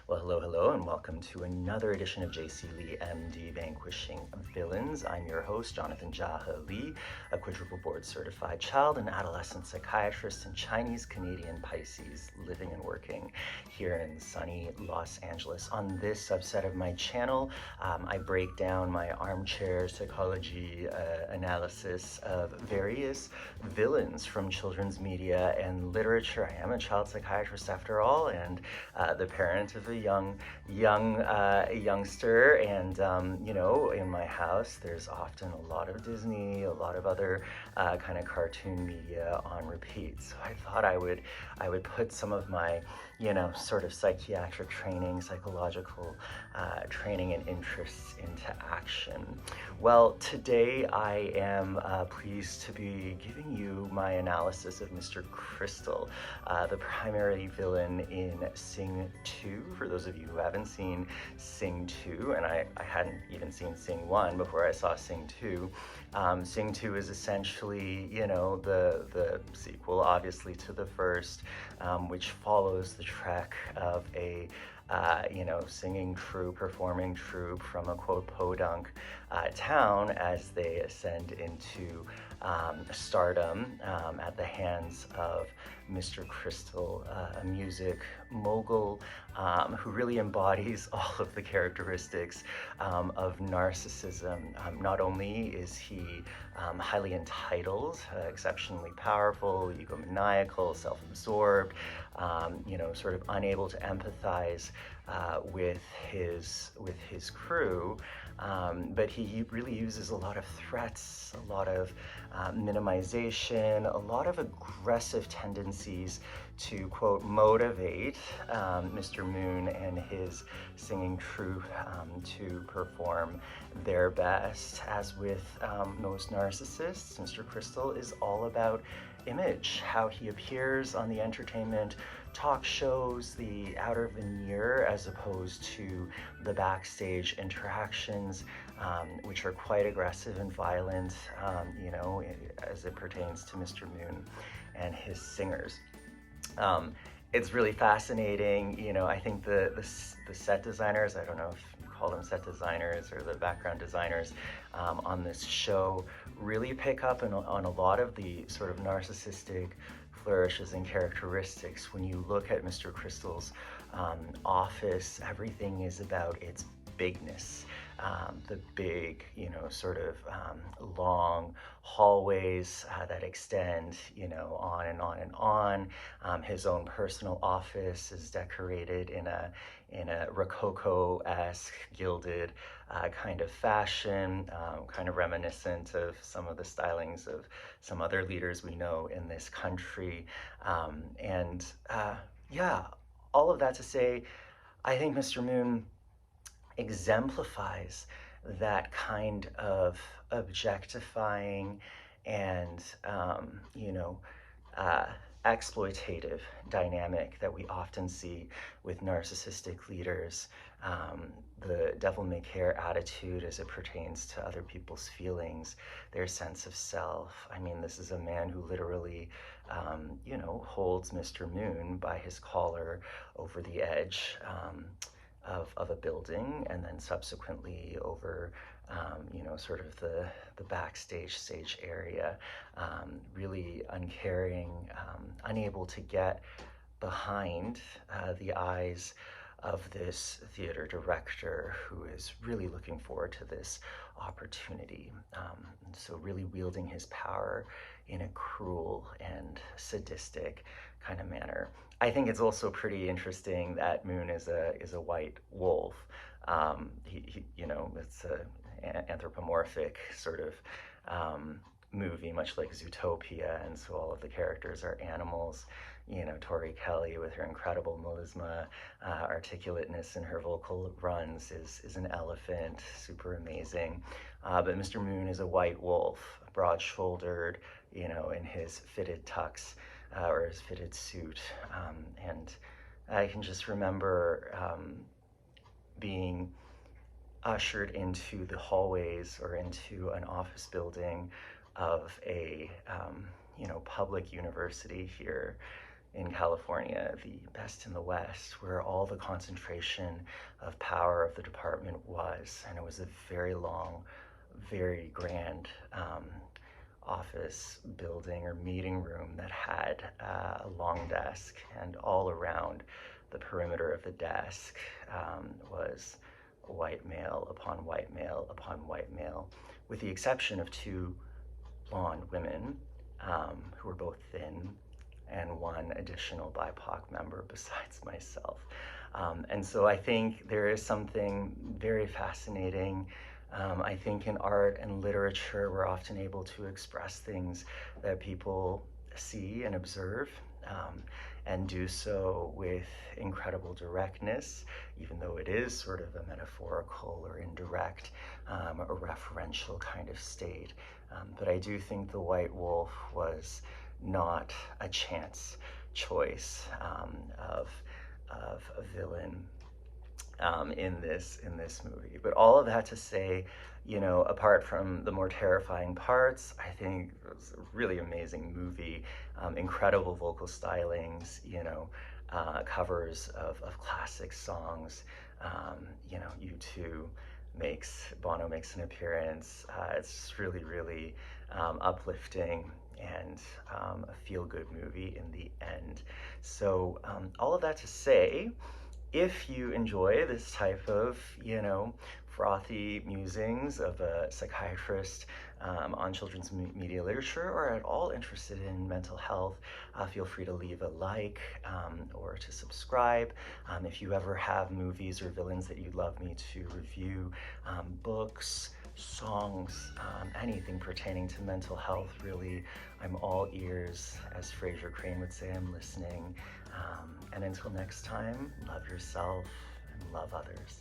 Well, hello, and welcome to another edition of JC Lee, MD, Vanquishing Villains. I'm your host, Jonathan Jaha Lee, a quadruple board certified child and adolescent psychiatrist and Chinese-Canadian Pisces, living and working here in sunny Los Angeles. On this subset of my channel, I break down my armchair psychology analysis of various villains from children's media and literature. I am a child psychiatrist after all, and the parent of a youngster, and in my house there's often a lot of Disney, a lot of other kind of cartoon media on repeat. So I thought I would put some of my sort of psychiatric training, psychological training and interests into action. Well, today I am pleased to be giving you my analysis of Mr. Crystal, the primary villain in Sing2. For those of you who haven't seen Sing2, and I hadn't even seen Sing1 before I saw Sing2, Sing2 is essentially, the sequel, obviously, to the first, which follows the trek of a singing troupe, performing troupe from a quote podunk town as they ascend into stardom at the hands of Mr. Crystal, a music mogul who really embodies all of the characteristics of narcissism. Not only is he highly entitled, exceptionally powerful, egomaniacal, self-absorbed, sort of unable to empathize with his crew, but he really uses a lot of threats, a lot of minimization, a lot of aggressive tendencies to, quote, motivate Mr. Moon and his singing troupe to perform their best. As with most narcissists, Mr. Crystal is all about image, how he appears on the entertainment talk shows, the outer veneer, as opposed to the backstage interactions, which are quite aggressive and violent, as it pertains to Mr. Moon and his singers. It's really fascinating. I think the set designers, I don't know if you call them set designers or the background designers on this show, really pick up on a lot of the sort of narcissistic flourishes and characteristics. When you look at Mr. Crystal's office, everything is about its bigness. The big, sort of long hallways that extend, on and on and on. His own personal office is decorated in a Rococo-esque gilded kind of fashion, kind of reminiscent of some of the stylings of some other leaders we know in this country. All of that to say, I think Mr. Moon exemplifies that kind of objectifying and exploitative dynamic that we often see with narcissistic leaders, the devil-may-care attitude as it pertains to other people's feelings, their sense of self. I mean, this is a man who literally holds Mr. Moon by his collar over the edge of a building, and then subsequently over sort of the backstage stage area, really uncaring, unable to get behind the eyes of this theater director who is really looking forward to this opportunity. So really wielding his power in a cruel and sadistic kind of manner. I think it's also pretty interesting that Moon is a white wolf. It's an anthropomorphic sort of movie, much like Zootopia, and so all of the characters are animals. Tori Kelly, with her incredible melisma, articulateness in her vocal runs, is an elephant, super amazing. But Mr. Moon is a white wolf, broad-shouldered, in his fitted tux, or his fitted suit. And I can just remember being ushered into the hallways or into an office building of a public university here in California, the best in the West, where all the concentration of power of the department was. And it was a very long, very grand office building or meeting room that had a long desk, and all around the perimeter of the desk was white male upon white male upon white male, with the exception of two blonde women who were both thin, and one additional BIPOC member besides myself. And so I think there is something very fascinating. I think in art and literature, we're often able to express things that people see and observe, and do so with incredible directness, even though it is sort of a metaphorical or indirect, a referential kind of state. But I do think The White Wolf was not a chance choice of a villain in this movie. But all of that to say, you know, apart from the more terrifying parts, I think it was a really amazing movie. Incredible vocal stylings, you know, covers of classic songs. You know, U2 Bono makes an appearance. It's really, really uplifting and a feel-good movie in the end. So all of that to say, if you enjoy this type of, you know, frothy musings of a psychiatrist on children's media literature, or at all interested in mental health, feel free to leave a like or to subscribe. If you ever have movies or villains that you'd love me to review, books, songs, anything pertaining to mental health, really, I'm all ears. As Fraser Crane would say, I'm listening. And until next time, love yourself and love others.